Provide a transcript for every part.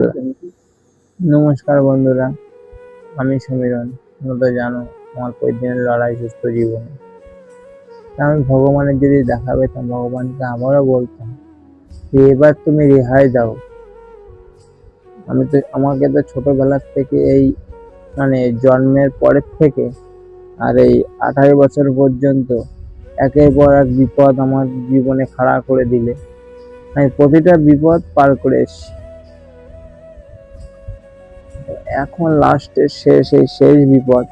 নমস্কার বন্ধুরা, আমি সমীরণ। তোমরা তো জানো আমার প্রতিদিনের লড়াই সুস্থ জীবনে। আমি ভগবানের যদি দেখা পেতাম, ভগবানকে আবারও বলতাম যে এবার তুমি রেহাই দাও। আমাকে তো ছোটবেলার থেকে এই জন্মের পরের থেকে আর এই 28 বছর পর্যন্ত একের পর এক বিপদ আমার জীবনে খাড়া করে দিলে। আমি প্রতিটা বিপদ পার করে এসেছি। এখন লাস্টের এই শেষ বিপদ,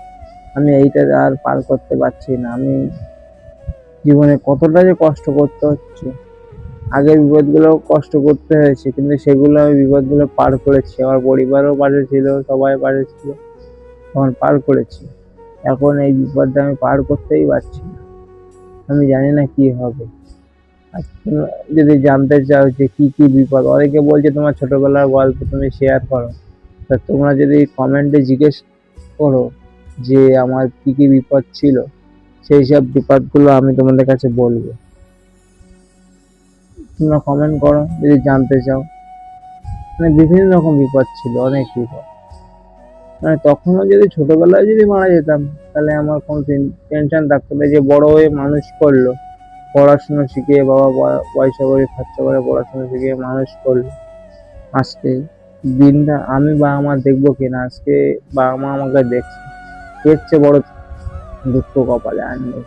আমি এইটা আর পার করতে পারছি না। আমি জীবনে কতটা যে কষ্ট করতে হচ্ছে, আগের বিপদগুলো কষ্ট করতে হয়েছে, কিন্তু সেগুলো আমি বিপদগুলো পার করেছি। আমার পরিবারও পাশে ছিল, সবাই পাশে ছিল, তখন পার করেছি। এখন এই বিপদটা আমি পার করতেই পারছি না। আমি জানি না কি হবে। আর তোমরা যদি জানতে চাও যে কি কি বিপদ, অনেকে বলছে তোমার ছোটবেলার গল্প তুমি শেয়ার করো, তা তোমরা যদি কমেন্টে জিজ্ঞেস করো যে আমার কি কি বিপদ ছিল, সেই সব বিপদগুলো আমি তোমাদের কাছে বলবো। তোমরা কমেন্ট করো যদি জানতে চাও। বিভিন্ন রকম বিপদ ছিল, অনেক বিপদ। তখনও যদি ছোটবেলায় যদি মারা যেতাম, তাহলে আমার কোনো টেনশন থাকতো না। যে বড় হয়ে মানুষ করলো, পড়াশোনা শিখিয়ে, বাবা পয়সা করে খরচা করে পড়াশোনা শিখিয়ে মানুষ করলো, আজকে দিনটা আমি বাবা মা দেখবো কিনা, আজকে বাবা মা আমাকে দেখছে, এর চেয়ে বড় দুঃখ কপালে আর নেই।